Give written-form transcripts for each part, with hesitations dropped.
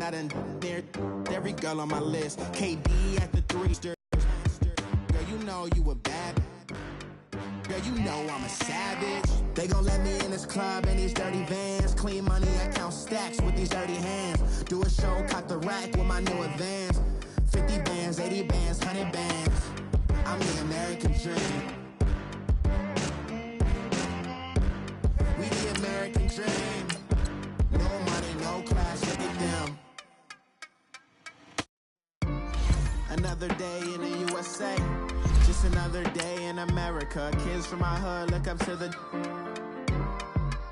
I done there every girl on my list. KD at the 3. Girl, you know you a bad. Girl, you know I'm a savage. They gon' let me in this club in these dirty vans. Clean money, I count stacks with these dirty hands. Do a show, cock the rack with my new advance. 50 bands, 80 bands, 100 bands. I'm the American dream. We the American dream. No money, no class, look at them. Another day in the USA. Just another day in America. Kids from my hood look up to the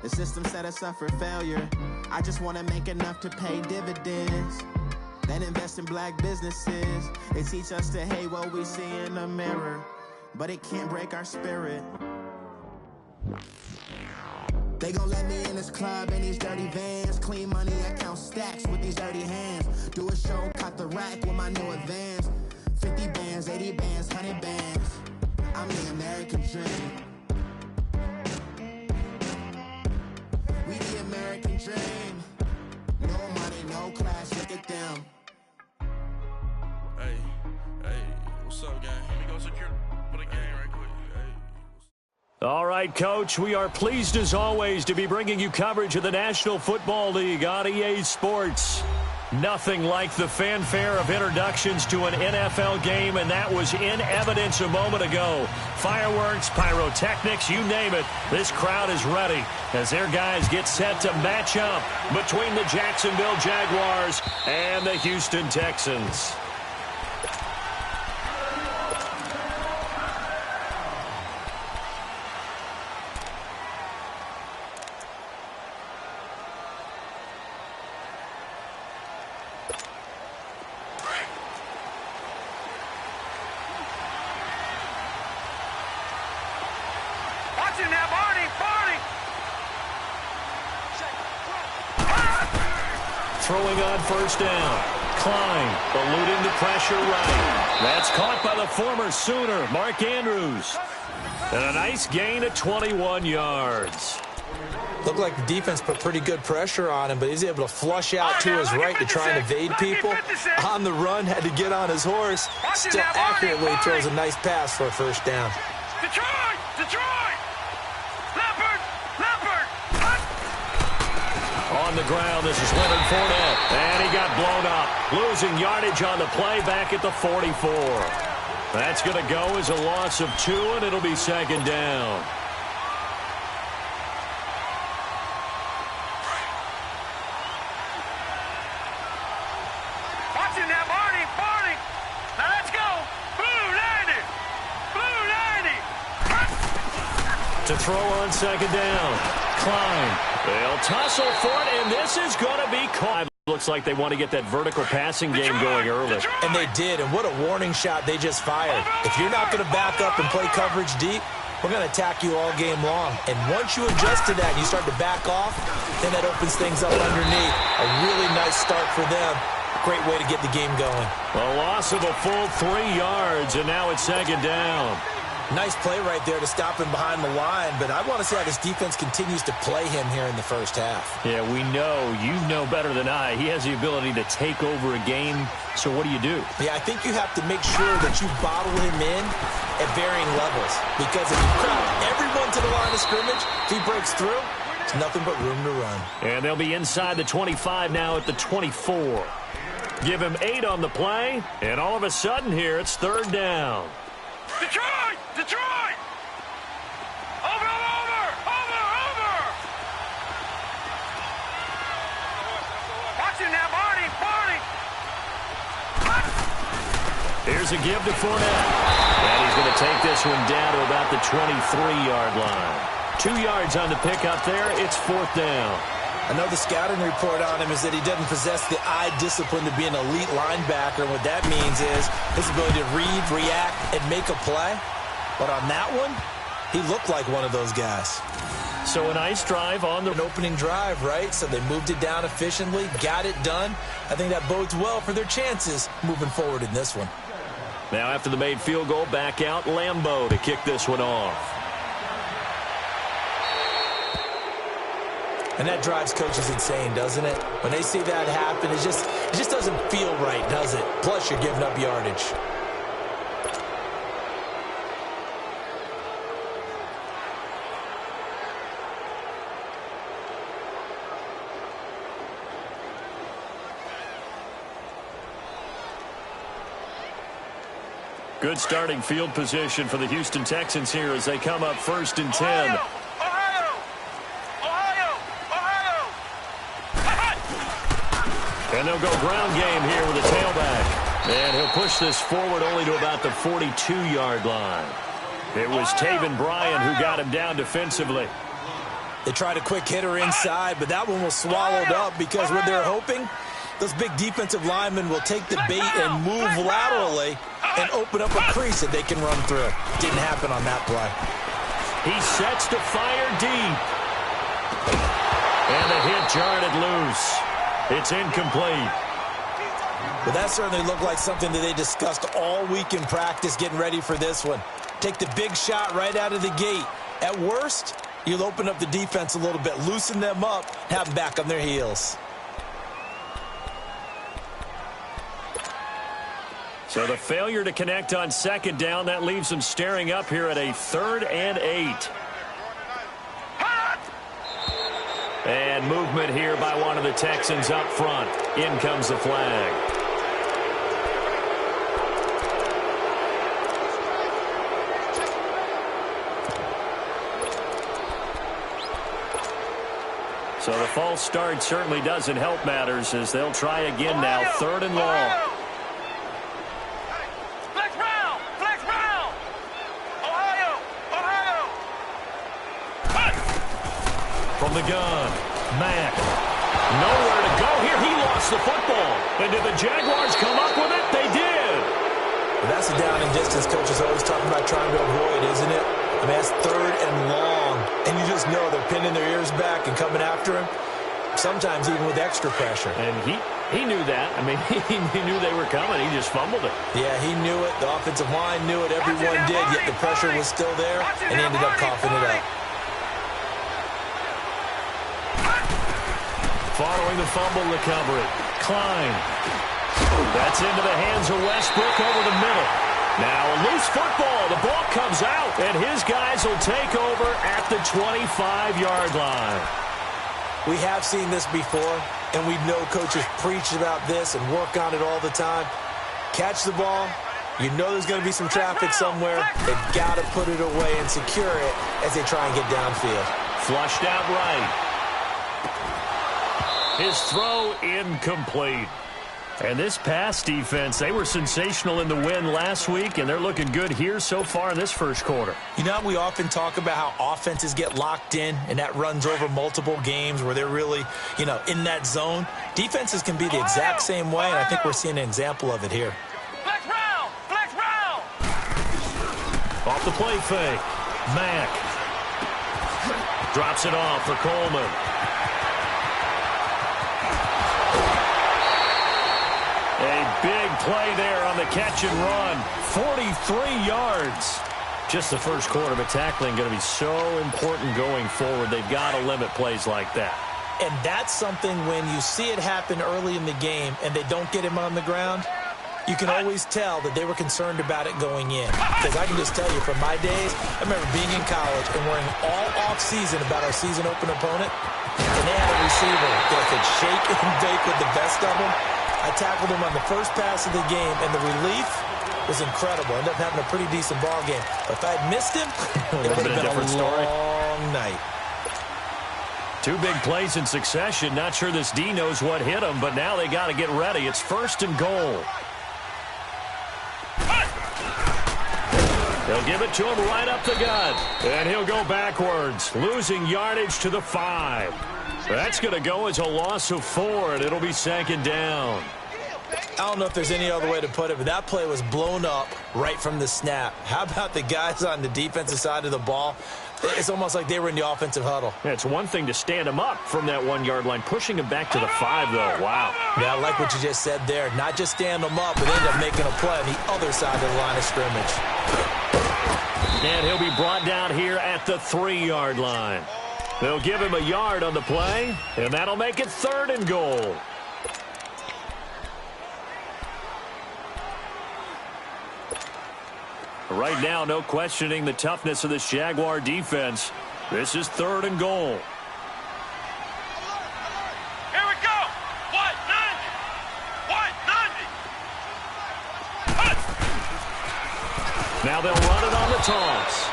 system set us up for failure. I just want to make enough to pay dividends, then invest in black businesses. They teach us to hate what we see in the mirror, but it can't break our spirit. They gon' let me in this club in these dirty vans. Clean money, I count stacks with these dirty hands. Do a show, cock the rack with my new advance. 50 bands, 80 bands, 100 bands. I'm the American dream. We the American dream. No money, no class, look at them. Hey, what's up, gang? Let me go secure for the game right quick. Hey. All right, Coach, we are pleased as always to be bringing you coverage of the National Football League on EA Sports. Nothing like the fanfare of introductions to an NFL game, and that was in evidence a moment ago. Fireworks, pyrotechnics, you name it. This crowd is ready as their guys get set to match up between the Jacksonville Jaguars and the Houston Texans. Throwing on first down. Klein eluding the pressure right. That's caught by the former Sooner, Mark Andrews. And a nice gain of 21 yards. Looked like the defense put pretty good pressure on him, but he's able to flush out to his right to try and evade people. On the run, had to get on his horse. Still accurately throws a nice pass for a first down. Detroit! On the ground, this is Leonard Fournette. And he got blown up. Losing yardage on the play back at the 44. That's going to go as a loss of 2, and it'll be second down. Watching that, Barney. Now let's go. Blue 90. To throw on second down. Klein. They'll tussle for it, and this is going to be caught. Looks like they want to get that vertical passing game going early. And they did, and what a warning shot they just fired. If you're not going to back up and play coverage deep, we're going to attack you all game long. And once you adjust to that and you start to back off, then that opens things up underneath. A really nice start for them. Great way to get the game going. A loss of a full 3 yards, and now it's second down. Nice play right there to stop him behind the line, but I want to see how this defense continues to play him here in the first half. Yeah, we know. You know better than I. He has the ability to take over a game, so what do you do? Yeah, I think you have to make sure that you bottle him in at varying levels, because if you crowd everyone to the line of scrimmage, if he breaks through, there's nothing but room to run. And they'll be inside the 25 now at the 24. Give him 8 on the play, and all of a sudden here it's third down. Detroit! Over! Watching that, Barney! Here's a give to Fournette. And he's going to take this one down to about the 23-yard line. 2 yards on the pickup there. It's fourth down. I know the scouting report on him is that he doesn't possess the eye discipline to be an elite linebacker. And what that means is his ability to read, react, and make a play. But on that one, he looked like one of those guys. So a nice drive on the opening drive, right? So they moved it down efficiently, got it done. I think that bodes well for their chances moving forward in this one. Now after the made field goal, back out Lambeau to kick this one off. And that drives coaches insane, doesn't it? When they see that happen, it just doesn't feel right, does it? Plus, you're giving up yardage. Good starting field position for the Houston Texans here as they come up 1st and 10. Ohio! And they'll go ground game here with a tailback. And he'll push this forward only to about the 42-yard line. It was Taven Bryan who got him down defensively. They tried a quick hitter inside, but that one was swallowed up because what they're hoping, those big defensive linemen will take the bait and move laterally and open up a crease that they can run through. Didn't happen on that play. He sets to fire deep. And the hit jarred it loose. It's incomplete. But that certainly looked like something that they discussed all week in practice getting ready for this one. Take the big shot right out of the gate. At worst, you'll open up the defense a little bit, loosen them up, have them back on their heels. So the failure to connect on 2nd down, that leaves them staring up here at a 3rd and 8. And movement here by one of the Texans up front. In comes the flag. So the false start certainly doesn't help matters as they'll try again now. 3rd and long. From the gun, Mack. Nowhere to go here. He lost the football. And did the Jaguars come up with it? They did. Well, that's a down and distance coaches always talking about trying to avoid, isn't it? I mean, that's 3rd and long. And you just know they're pinning their ears back and coming after him, sometimes even with extra pressure. And he knew that. I mean, he knew they were coming. He just fumbled it. Yeah, he knew it. The offensive line knew it. Everyone did, yet the pressure was still there, and he ended up coughing it up. Following the fumble recovery, Klein. That's into the hands of Westbrook over the middle. Now a loose football. The ball comes out, and his guys will take over at the 25-yard line. We have seen this before, and we know coaches preach about this and work on it all the time. Catch the ball. You know there's going to be some traffic somewhere. They've got to put it away and secure it as they try and get downfield. Flushed out right. His throw incomplete. And this pass defense, they were sensational in the win last week, and they're looking good here so far in this first quarter. You know, we often talk about how offenses get locked in, and that runs over multiple games where they're really, in that zone. Defenses can be the exact same way, and I think we're seeing an example of it here. Flex round! Flex round! Off the play fake. Mack. Drops it off for Coleman. A big play there on the catch and run. 43 yards. Just the first quarter, but tackling going to be so important going forward. They've got to limit plays like that. And that's something when you see it happen early in the game and they don't get him on the ground, you can always tell that they were concerned about it going in. Because I can just tell you from my days, I remember being in college and worrying all off-season about our season open opponent, and they had a receiver that could shake and bake with the best of them. I tackled him on the first pass of the game, and the relief was incredible. Ended up having a pretty decent ball game. But if I had missed him, it would have been a long night. Two big plays in succession. Not sure this D knows what hit him, but now they got to get ready. It's 1st and goal. They'll give it to him right up the gut. And he'll go backwards, losing yardage to the 5. That's going to go as a loss of 4, and it'll be 2nd down. I don't know if there's any other way to put it, but that play was blown up right from the snap. How about the guys on the defensive side of the ball? It's almost like they were in the offensive huddle. Yeah, it's one thing to stand him up from that 1-yard line. Pushing him back to the 5, though. Wow. Yeah, I like what you just said there. Not just stand them up, but end up making a play on the other side of the line of scrimmage. And he'll be brought down here at the 3-yard line. They'll give him a yard on the play, and that'll make it 3rd and goal. Right now, no questioning the toughness of this Jaguar defense. This is 3rd and goal. Here we go. What? 90. What? 90. Now they'll run it on the toss.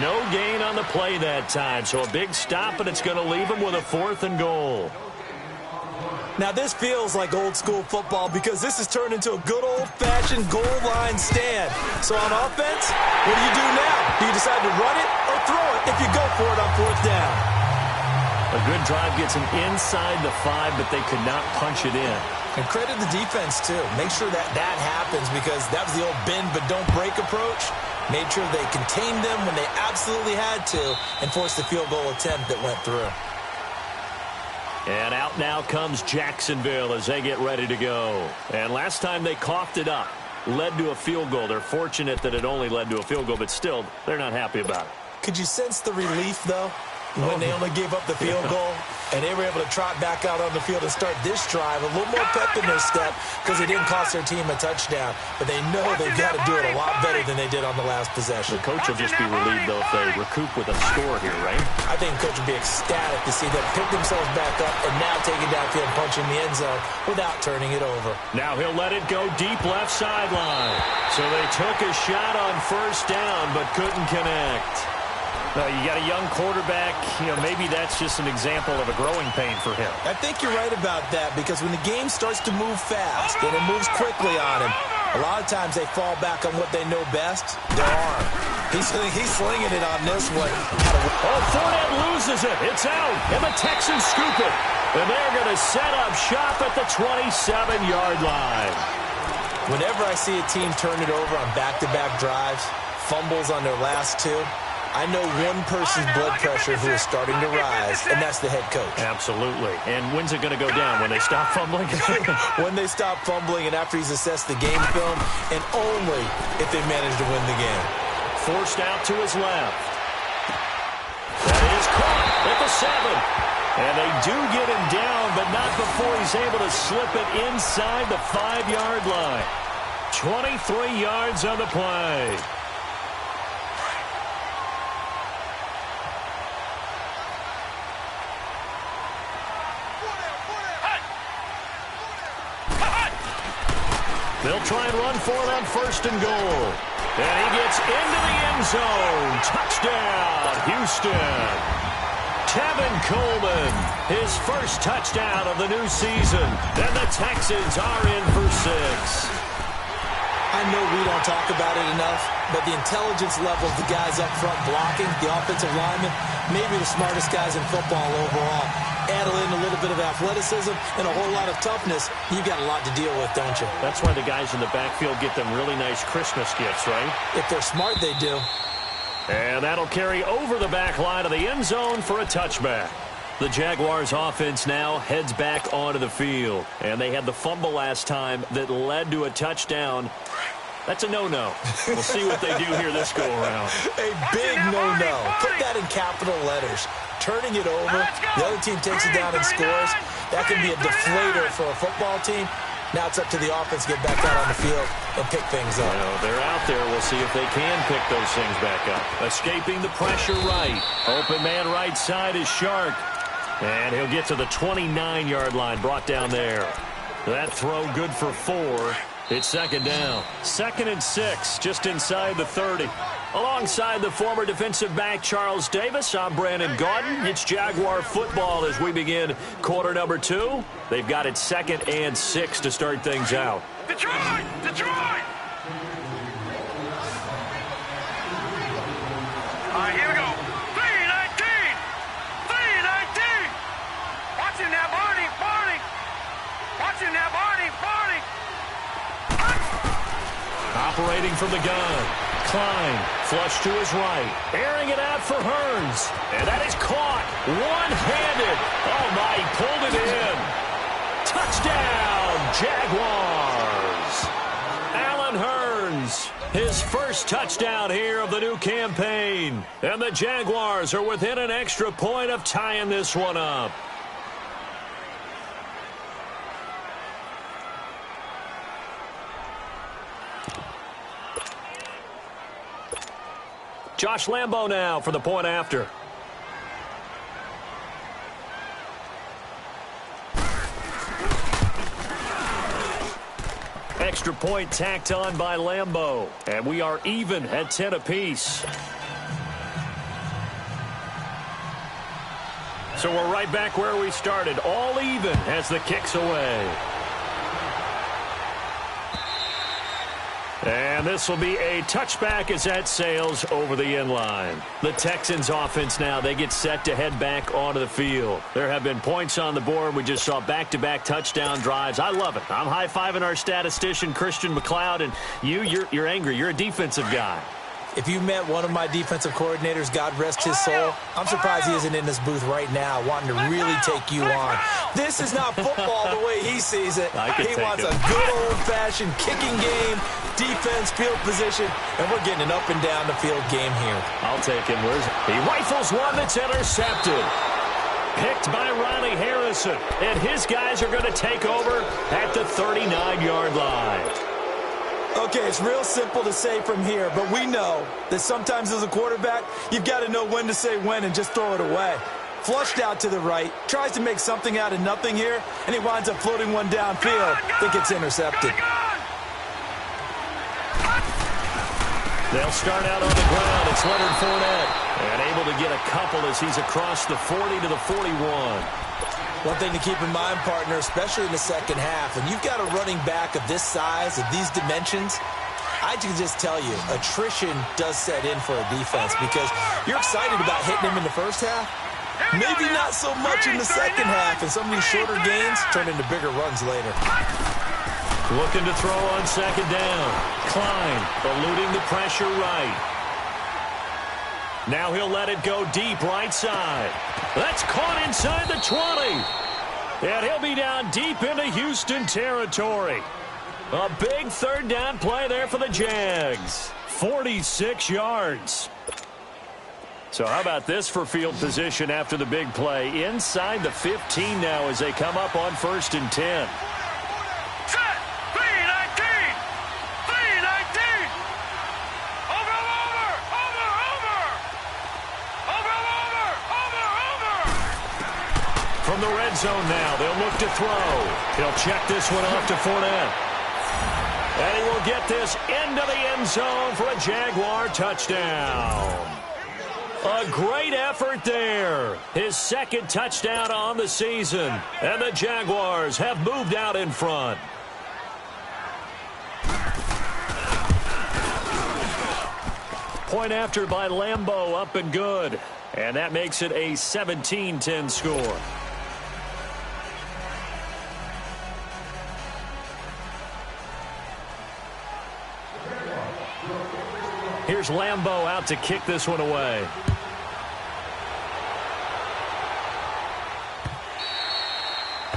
No gain on the play that time, so a big stop, and it's going to leave him with a 4th and goal. Now, this feels like old-school football because this has turned into a good old-fashioned goal line stand. So on offense, what do you do now? Do you decide to run it or throw it if you go for it on 4th down? A good drive gets him inside the 5, but they could not punch it in. And credit the defense, too. Make sure that happens because that was the old bend but don't break approach. Made sure they contained them when they absolutely had to and forced the field goal attempt that went through. And out now comes Jacksonville as they get ready to go. And last time they coughed it up, led to a field goal. They're fortunate that it only led to a field goal, but still, they're not happy about it. Could you sense the relief, though, when they only gave up the field goal and they were able to trot back out on the field and start this drive? A little more pep in their step because it didn't cost their team a touchdown, but they know they've got to do it a lot better than they did on the last possession. The coach will just be relieved, though, if they recoup with a score here, right? I think the coach will be ecstatic to see them pick themselves back up and now take it downfield and punch in the end zone without turning it over. Now he'll let it go deep left sideline. So they took a shot on 1st down but couldn't connect. No, you got a young quarterback, maybe that's just an example of a growing pain for him. I think you're right about that because when the game starts to move fast and it moves quickly on him, a lot of times they fall back on what they know best, their arm. He's slinging it on this one. Oh, Fournette loses it. It's out, and the Texans scoop it. And they're going to set up shop at the 27-yard line. Whenever I see a team turn it over on back-to-back drives, fumbles on their last 2, I know one person's blood pressure who is starting to rise, and that's the head coach. Absolutely. And when's it going to go down? When they stop fumbling? When they stop fumbling and after he's assessed the game film, and only if they manage to win the game. Forced out to his left. That is caught at the 7. And they do get him down, but not before he's able to slip it inside the 5-yard line. 23 yards on the play. They'll try and run for it on 1st and goal. And he gets into the end zone. Touchdown, Houston. Tevin Coleman, his first touchdown of the new season. And the Texans are in for 6. I know we don't talk about it enough, but the intelligence level of the guys up front blocking, the offensive linemen, maybe the smartest guys in football overall. Add in a little bit of athleticism and a whole lot of toughness, you've got a lot to deal with, don't you? That's why the guys in the backfield get them really nice Christmas gifts, right? If they're smart, they do. And that'll carry over the back line of the end zone for a touchback. The Jaguars offense now heads back onto the field. And they had the fumble last time that led to a touchdown. That's a no-no. We'll see what they do here this go-around. A big no-no. Put that in capital letters. Turning it over, the other team takes it down and scores. That can be a deflator for a football team. Now it's up to the offense to get back out on the field and pick things up. They're out there. We'll see if they can pick those things back up. Escaping the pressure right. Open man right side is Shark. And he'll get to the 29-yard line, brought down there. That throw good for 4. It's 2nd down. 2nd and 6, just inside the 30. Alongside the former defensive back Charles Davis, I'm Brandon Gaudin. It's Jaguar football as we begin quarter number 2. They've got it 2nd and 6 to start things out. Detroit! Detroit! All right, here we go. 3-19! 3-19! Watch him now, Barney! Barney! Watch him now, Barney! Barney! Operating from the gun. Klein, flush to his right. Airing it out for Hearns. And that is caught. One-handed. Oh, my, he pulled it in. Touchdown, Jaguars. Allen Hearns His first touchdown here of the new campaign. And the Jaguars are within an extra point of tying this one up. Josh Lambo now for the point after. Extra point tacked on by Lambo. And we are even at 10 apiece. So we're right back where we started. All even as the kick's away. And this will be a touchback as that sails over the end line. The Texans offense now, they get set to head back onto the field. There have been points on the board. We just saw back-to-back touchdown drives. I love it. I'm high-fiving our statistician, Christian McLeod, and you're angry. You're a defensive guy. If you met one of my defensive coordinators, God rest his soul, I'm surprised he isn't in this booth right now wanting to really take you on. This is not football the way he sees it. He wants a good old-fashioned kicking game, defense, field position, and we're getting an up-and-down-the-field game here. I'll take him. He rifles one that's intercepted. Picked by Riley Harrison, and his guys are going to take over at the 39-yard line. Okay, it's real simple to say from here, but we know that sometimes as a quarterback, you've got to know when to say when and just throw it away. Flushed out to the right, tries to make something out of nothing here, and he winds up floating one downfield that gets intercepted. They'll start out on the ground. It's Leonard Fournette, and able to get a couple as he's across the 40 to the 41. One thing to keep in mind, partner, especially in the second half, when you've got a running back of this size, of these dimensions, I can just tell you, attrition does set in for a defense because you're excited about hitting him in the first half. Maybe not so much in the second half, and some of these shorter gains turn into bigger runs later. Looking to throw on second down. Klein eluding the pressure right. Now he'll let it go deep right side. That's caught inside the 20. And he'll be down deep into Houston territory. A big third down play there for the Jags. 46 yards. So how about this for field position after the big play? Inside the 15 now as they come up on 1st and 10. From the red zone now, they'll look to throw. He'll check this one off to Fournette. And he will get this into the end zone for a Jaguar touchdown. A great effort there. His second touchdown on the season. And the Jaguars have moved out in front. Point after by Lambo, up and good. And that makes it a 17-10 score. Here's Lambo out to kick this one away.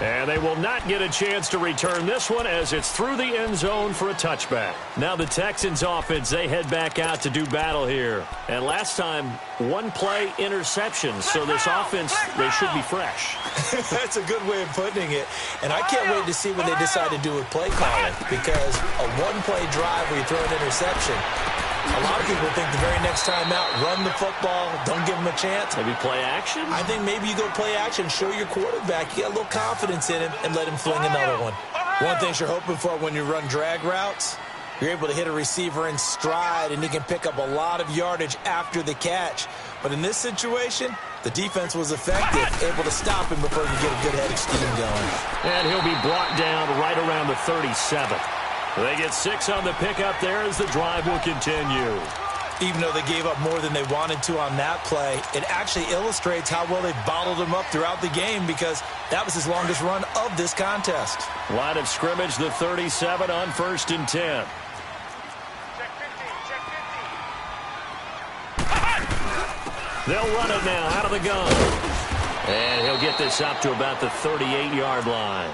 And they will not get a chance to return this one as it's through the end zone for a touchback. Now the Texans offense, they head back out to do battle here. And last time, one play interception. So this offense, they should be fresh. That's a good way of putting it. And I can't wait to see what they decide to do with play calling. Because a one-play drive where you throw an interception, a lot of people think the very next time out, run the football, don't give him a chance. Maybe play action? I think maybe you go play action, show your quarterback, you got a little confidence in him, and let him fling another one. One thing you're hoping for when you run drag routes, you're able to hit a receiver in stride, and he can pick up a lot of yardage after the catch. But in this situation, the defense was effective, able to stop him before he could get a good head of steam going. And he'll be brought down right around the 37. They get 6 on the pickup there as the drive will continue. Even though they gave up more than they wanted to on that play, it actually illustrates how well they bottled him up throughout the game because that was his longest run of this contest. Line of scrimmage, the 37 on 1st and 10. They'll run it now out of the gun. And he'll get this up to about the 38-yard line.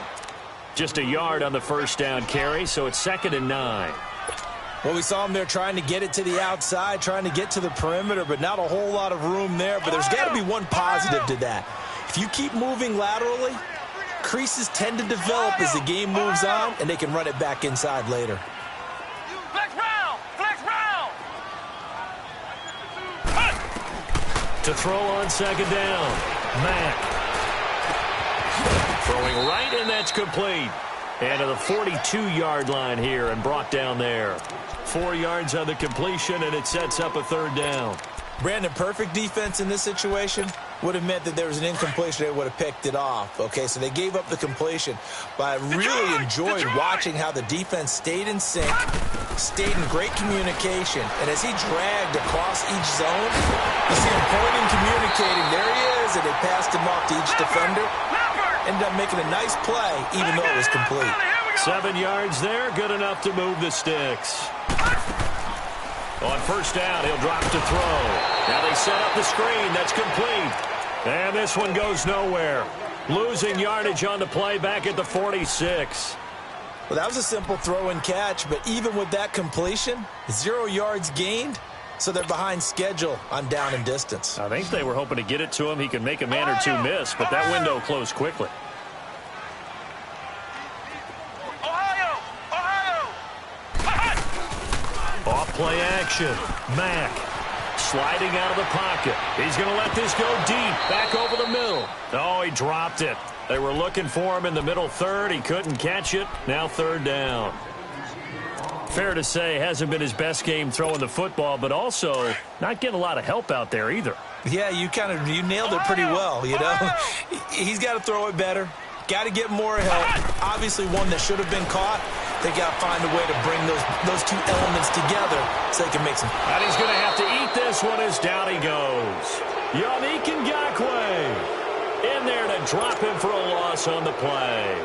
Just a yard on the first down carry, so it's 2nd and 9. Well, we saw him there trying to get it to the outside, trying to get to the perimeter, but not a whole lot of room there. But there's got to be one positive to that. If you keep moving laterally, creases tend to develop as the game moves on, and they can run it back inside later. Flex round! Flex round! To throw on second down, Mack. Throwing right, and that's complete. And to the 42-yard line here and brought down there. 4 yards on the completion, and it sets up a third down. Brandon, perfect defense in this situation would have meant that there was an incompletion. They would have picked it off. Okay, so they gave up the completion. But I really enjoyed watching how the defense stayed in sync, stayed in great communication. And as he dragged across each zone, you see him pointing, communicating. There he is, and they passed him off to each defender. Ended up making a nice play, even though it was complete. 7 yards there, good enough to move the sticks. On first down, he'll drop to throw. Now they set up the screen. That's complete. And this one goes nowhere. Losing yardage on the play back at the 46. Well, that was a simple throw and catch, but even with that completion, 0 yards gained, so they're behind schedule on down and distance. I think they were hoping to get it to him. He could make a man or two miss, but that window closed quickly. Off play action. Mack sliding out of the pocket. He's going to let this go deep. Back over the middle. Oh, he dropped it. They were looking for him in the middle third. He couldn't catch it. Now third down. Fair to say, hasn't been his best game throwing the football, but also not getting a lot of help out there either. Yeah, you nailed it pretty well, you know. He's got to throw it better. Got to get more help. Obviously one that should have been caught. They got to find a way to bring those two elements together so they can make some. And he's going to have to eat this one as down he goes. Yannick Ngakoue in there to drop him for a loss on the play.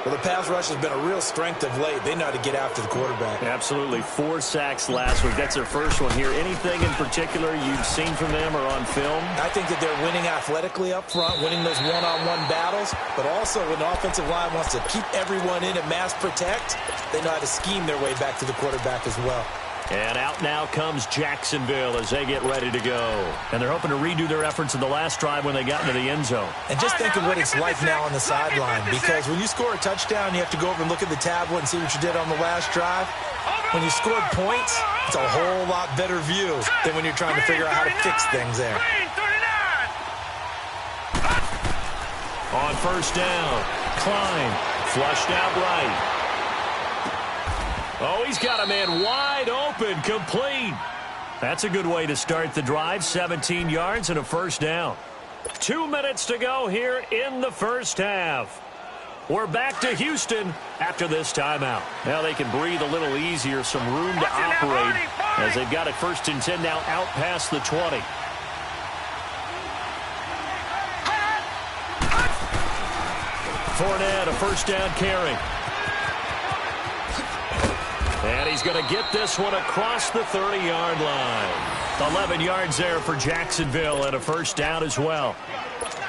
Well, the pass rush has been a real strength of late. They know how to get after the quarterback. Absolutely. 4 sacks last week. That's their first one here. Anything in particular you've seen from them or on film? I think that they're winning athletically up front, winning those one-on-one battles, but also when the offensive line wants to keep everyone in and mass protect, they know how to scheme their way back to the quarterback as well. And out now comes Jacksonville as they get ready to go. And they're hoping to redo their efforts in the last drive when they got into the end zone. And just think of what it's like now on the sideline, because when you score a touchdown, you have to go over and look at the tablet and see what you did on the last drive. When you scored points, it's a whole lot better view than when you're trying to figure out how to fix things there. On first down, Klein flushed out right. Oh, he's got a man wide open, complete. That's a good way to start the drive. 17 yards and a first down. 2 minutes to go here in the first half. We're back to Houston after this timeout. Now they can breathe a little easier, some room to operate as they've got it 1st and 10 now out past the 20. Fournette, a first down carry. And he's going to get this one across the 30-yard line. 11 yards there for Jacksonville and a first down as well.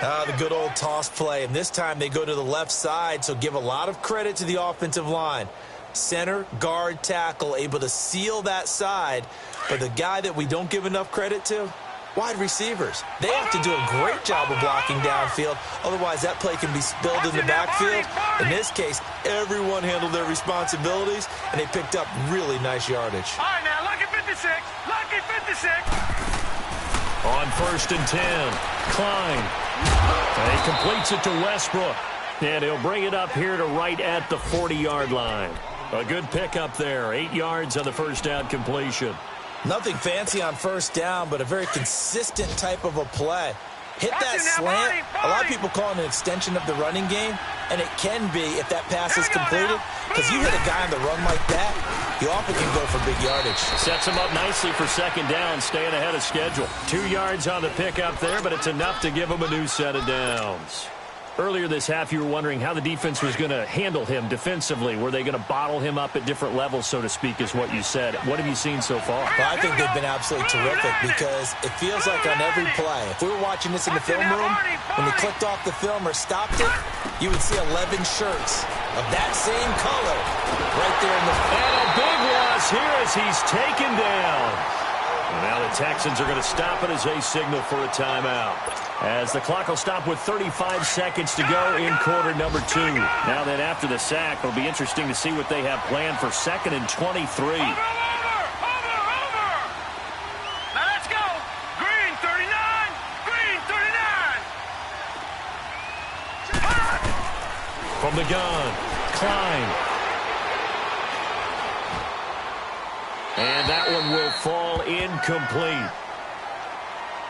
The good old toss play. And this time they go to the left side, so give a lot of credit to the offensive line. Center, guard, tackle, able to seal that side. But the guy that we don't give enough credit to, wide receivers. They have to do a great job of blocking downfield. Otherwise, that play can be spilled in the backfield. In this case, everyone handled their responsibilities, and they picked up really nice yardage. All right, now, lucky 56. Lucky 56. On 1st and 10, Klein. And he completes it to Westbrook. And he'll bring it up here to right at the 40-yard line. A good pickup there. 8 yards on the first down completion. Nothing fancy on first down, but a very consistent type of a play. Hit that slant. A lot of people call it an extension of the running game, and it can be if that pass is completed, because you hit a guy on the run like that, you often can go for big yardage. Sets him up nicely for second down, staying ahead of schedule. 2 yards on the pickup there, but it's enough to give him a new set of downs. Earlier this half, you were wondering how the defense was going to handle him defensively. Were they going to bottle him up at different levels, so to speak, is what you said. What have you seen so far? Well, I think they've been absolutely terrific because it feels like on every play, if we were watching this in the film room, when they clicked off the film or stopped it, you would see 11 shirts of that same color right there in the front. And a big loss here as he's taken down. And now the Texans are going to stop it as they signal for a timeout. As the clock will stop with 35 seconds to go in quarter number 2. Now then, after the sack, it'll be interesting to see what they have planned for 2nd and 23. Over! Now let's go. Green 39. Green 39. From the gun, Klein. And that one will fall incomplete.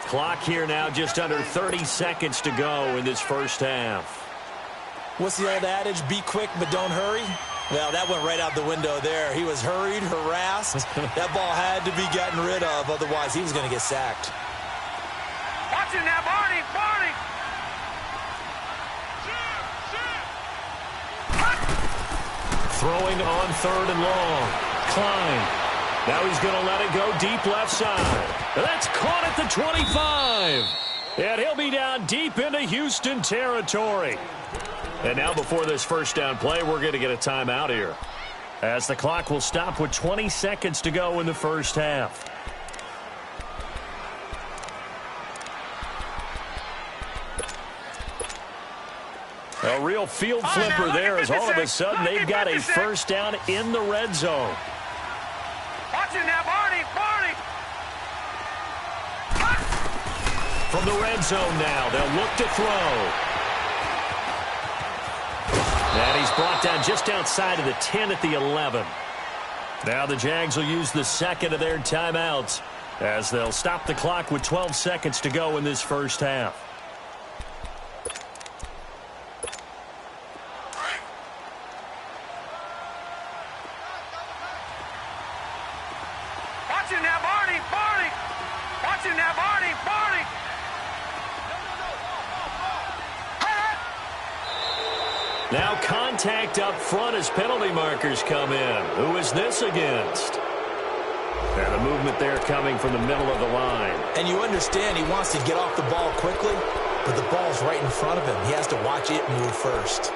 Clock here now just under 30 seconds to go in this first half. What's the old adage? Be quick, but don't hurry? Well, that went right out the window there. He was hurried, harassed. That ball had to be gotten rid of, otherwise he was going to get sacked. Watch it now, Barney. Barney. Throwing on 3rd and long. Klein. Now he's going to let it go deep left side. That's caught at the 25. And he'll be down deep into Houston territory. And now before this first down play, we're going to get a timeout here, as the clock will stop with 20 seconds to go in the first half. A real field flipper there, as all of a sudden they've got a first down in the red zone. Watch it now, Barney. Barney. From the red zone now, they'll look to throw. And he's brought down just outside of the 10 at the 11. Now the Jags will use the second of their timeouts, as they'll stop the clock with 12 seconds to go in this first half. Watch it now, Barney. Barney. Watch it now, Barney. Barney. Now contact up front as penalty markers come in. Who is this against? And the movement there coming from the middle of the line. And you understand he wants to get off the ball quickly, but the ball's right in front of him. He has to watch it move first.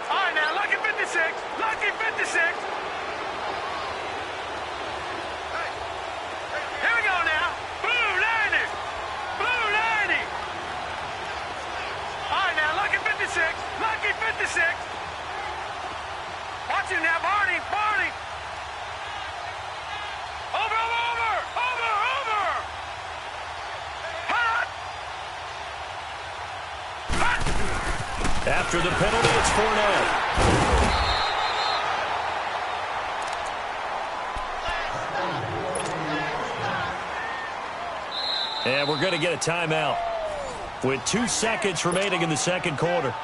All right, now, lucky 56. Lucky 56. Here we go now. Blue 90. Blue 90. All right, now, lucky 56. Lucky 56. Watch it now, Barney. Barney. Over, over, over. Over, over. Hot. Hot. After the penalty, it's Fournette. And we're going to get a timeout with 2 seconds remaining in the second quarter.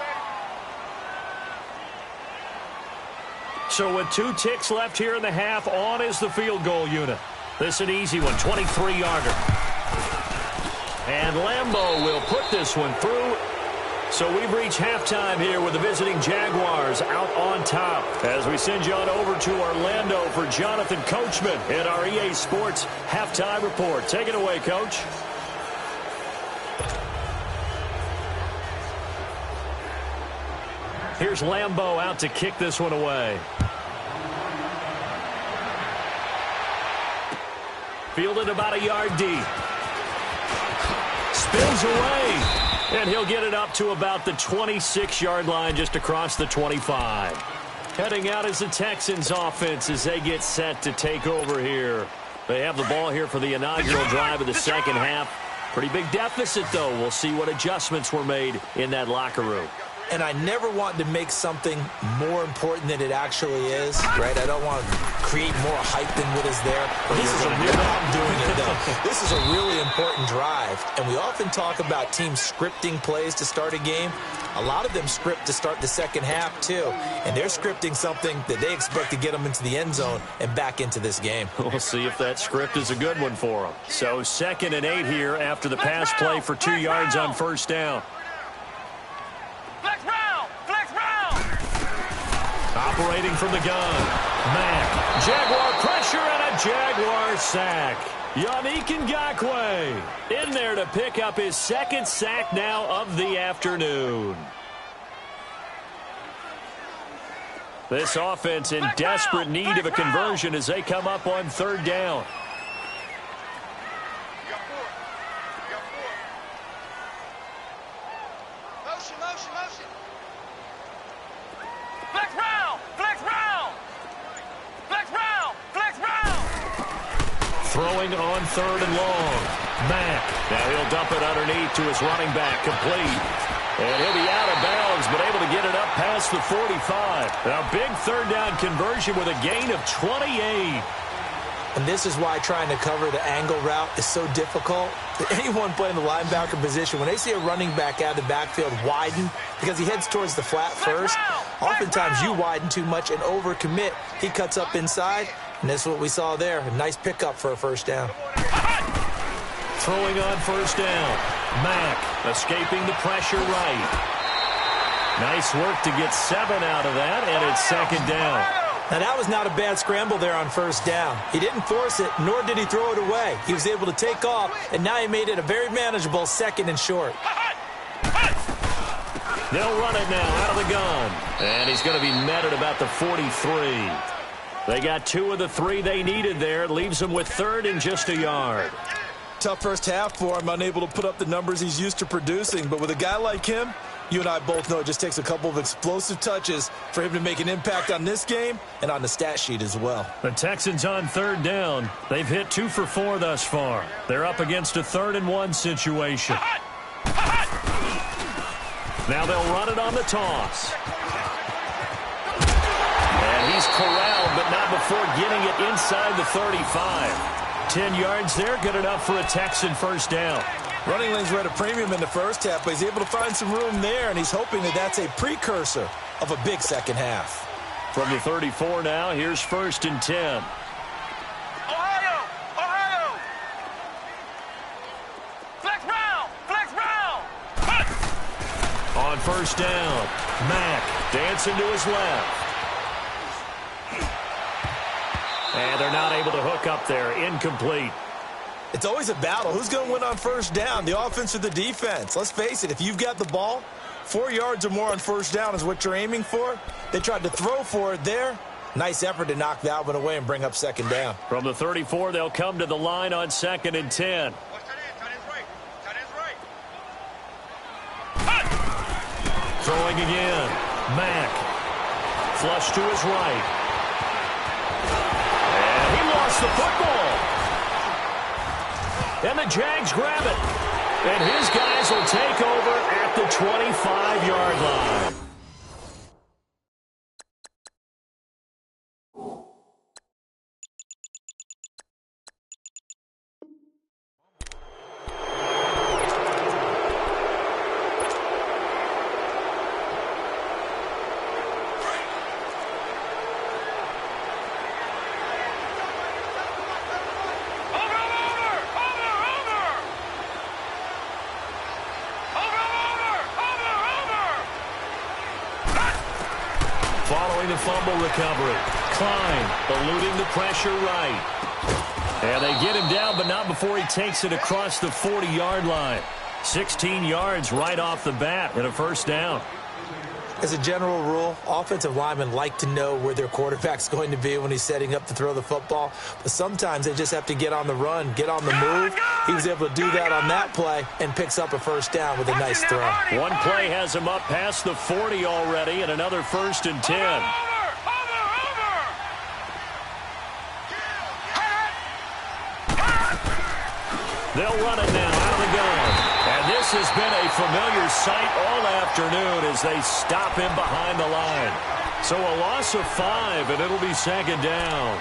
So with 2 ticks left here in the half, on is the field goal unit. This is an easy one, 23-yarder. And Lambeau will put this one through. So we've reached halftime here with the visiting Jaguars out on top, as we send you on over to Orlando for Jonathan Coachman in our EA Sports Halftime Report. Take it away, Coach. Here's Lambeau out to kick this one away. Fielded about a yard deep. Spills away. And he'll get it up to about the 26-yard line, just across the 25. Heading out is the Texans offense as they get set to take over here. They have the ball here for the inaugural drive of the second half. Pretty big deficit, though. We'll see what adjustments were made in that locker room. And I never want to make something more important than it actually is, right? I don't want to create more hype than what is there. This is a real, I'm doing it though. This is a really important drive. And we often talk about teams scripting plays to start a game. A lot of them script to start the second half too. And they're scripting something that they expect to get them into the end zone and back into this game. We'll see if that script is a good one for them. So 2nd and 8 here after the pass play for 2 yards on first down. Flex round. Flex round. Operating from the gun. Mack. Jaguar pressure and a Jaguar sack. Yannick Ngakoue in there to pick up his second sack now of the afternoon. This offense in desperate need of a conversion as they come up on third down. Throwing on third and long. Mack. Now he'll dump it underneath to his running back. Complete. And he'll be out of bounds, but able to get it up past the 45. A big third down conversion with a gain of 28. And this is why trying to cover the angle route is so difficult. Anyone playing the linebacker position, when they see a running back out of the backfield widen because he heads towards the flat first, oftentimes you widen too much and overcommit. He cuts up inside, and that's what we saw there. A nice pickup for a first down. Throwing on first down. Mack escaping the pressure right. Nice work to get 7 out of that, and it's second down. Now, that was not a bad scramble there on first down. He didn't force it, nor did he throw it away. He was able to take off, and now he made it a very manageable second and short. They'll run it now out of the gun. And he's going to be met at about the 43. They got 2 of the 3 they needed there. It leaves them with third and just a yard. Tough first half for him, unable to put up the numbers he's used to producing. But with a guy like him, you and I both know it just takes a couple of explosive touches for him to make an impact on this game and on the stat sheet as well. The Texans on third down. They've hit 2 for 4 thus far. They're up against a 3rd and 1 situation. Now they'll run it on the toss. And he's corralled, but not before getting it inside the 35. 10 yards there, good enough for a Texan first down. Running lanes were at a premium in the first half, but he's able to find some room there, and he's hoping that that's a precursor of a big second half. From the 34 now, here's 1st and 10. Ohio! Ohio! Flex round! On first down, Mack dancing to his left. And they're not able to hook up there. Incomplete. It's always a battle. Who's going to win on first down, the offense or the defense? Let's face it, if you've got the ball, 4 yards or more on first down is what you're aiming for. They tried to throw for it there. Nice effort to knock that one away and bring up second down. From the 34, they'll come to the line on 2nd and 10. Throwing again. Mack. Flush to his right. And he lost the football. And the Jags grab it. And his guys will take over at the 25-yard line. Following the fumble recovery. Klein eluding the pressure right. And they get him down, but not before he takes it across the 40-yard line. 16 yards right off the bat and a first down. As a general rule, offensive linemen like to know where their quarterback's going to be when he's setting up to throw the football. But sometimes they just have to get on the run, get on the move. He was able to do that on that play and picks up a first down with a nice throw. One play has him up past the 40 already and another 1st and 10. They'll run it now out of the gun. And this has been a familiar sight all afternoon as they stop him behind the line. So a loss of 5, and it'll be second down.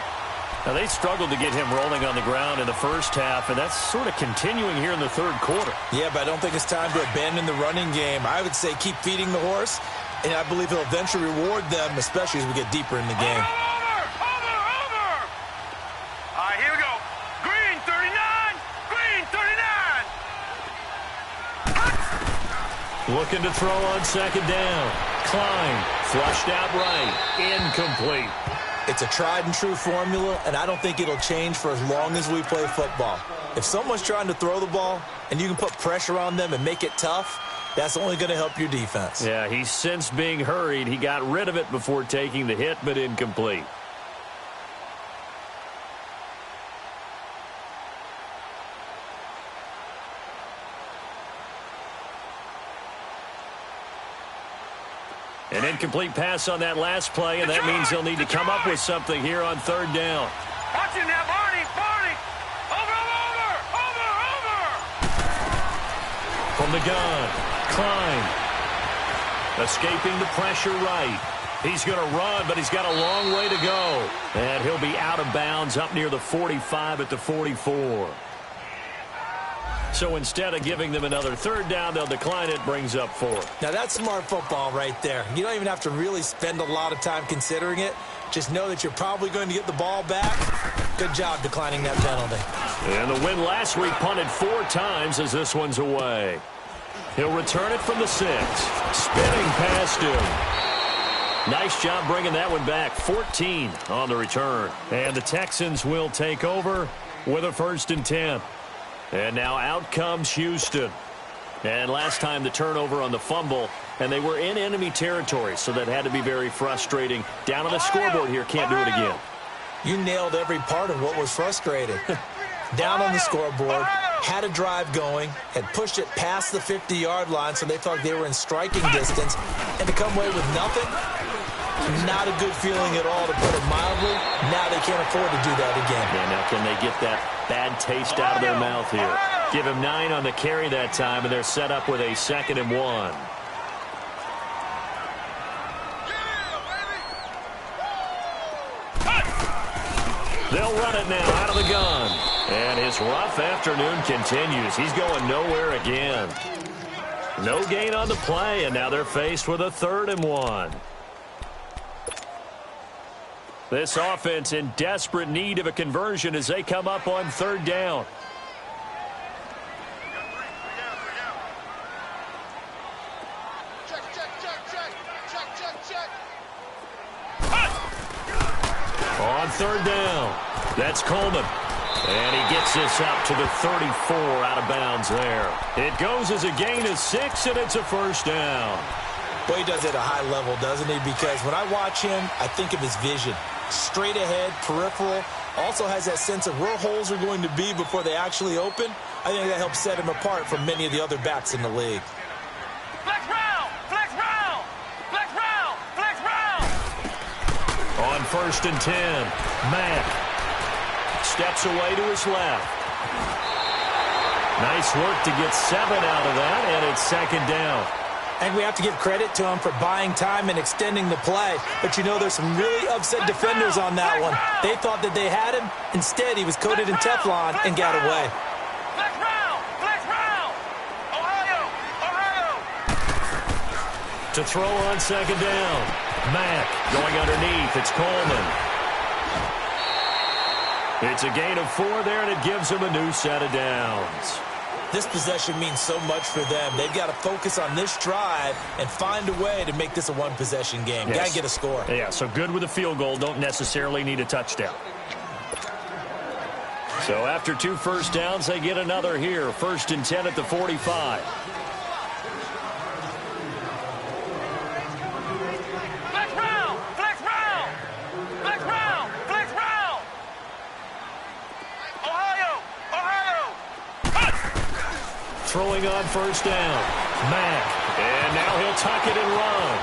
Now, they struggled to get him rolling on the ground in the first half, and that's sort of continuing here in the third quarter. Yeah, but I don't think it's time to abandon the running game. I would say keep feeding the horse, and I believe he'll eventually reward them, especially as we get deeper in the game. Looking to throw on second down. Klein flushed out right. Incomplete. It's a tried-and-true formula, and I don't think it'll change for as long as we play football. If someone's trying to throw the ball and you can put pressure on them and make it tough, that's only going to help your defense. Yeah, he's since being hurried. He got rid of it before taking the hit, but incomplete. An incomplete pass on that last play, and that means they'll need to come up with something here on third down. Watch him now, Barney. Over. From the gun, Klein. Escaping the pressure right. He's going to run, but he's got a long way to go. And he'll be out of bounds up near the 45 at the 44. So instead of giving them another third down, they'll decline it, brings up fourth. Now that's smart football right there. You don't even have to really spend a lot of time considering it. Just know that you're probably going to get the ball back. Good job declining that penalty. And the win last week punted 4 times as this one's away. He'll return it from the 6. Spinning past him. Nice job bringing that one back. 14 on the return. And the Texans will take over with a 1st and 10. And now out comes Houston. And last time the turnover on the fumble, and they were in enemy territory, so that had to be very frustrating. Down on the scoreboard here, can't do it again. You nailed every part of what was frustrating. Down on the scoreboard, had a drive going, had pushed it past the 50-yard line, so they thought they were in striking distance, and to come away with nothing, not a good feeling at all, to put it mildly. Now they can't afford to do that again. Yeah, now can they get that bad taste out of their mouth here? Give him 9 on the carry that time, and they're set up with a 2nd and 1. They'll run it now out of the gun. And his rough afternoon continues. He's going nowhere again. No gain on the play, and now they're faced with a 3rd and 1. This offense in desperate need of a conversion as they come up on 3rd down. On 3rd down, that's Coleman. And he gets this up to the 34 out of bounds there. It goes as a gain of 6, and it's a 1st down. Boy, he does it at a high level, doesn't he? Because when I watch him, I think of his vision. Straight ahead, peripheral, also has that sense of where holes are going to be before they actually open. I think that helps set him apart from many of the other backs in the league. Flex round. On 1st and 10, Mack steps away to his left. Nice work to get 7 out of that, and it's 2nd down. And we have to give credit to him for buying time and extending the play. But you know, there's some really upset defenders on that one. They thought that they had him. Instead, he was coated in Teflon and got away. Flex round. Ohio. To throw on 2nd down. Mack going underneath. It's Coleman. It's a gain of 4 there, and it gives them a new set of downs. This possession means so much for them. They've got to focus on this drive and find a way to make this a one-possession game. Yes. Got to get a score. Yeah, so good with a field goal. Don't necessarily need a touchdown. So after 2 first downs, they get another here. 1st and 10 at the 45. Throwing on 1st down. Mack. And now he'll tuck it and run.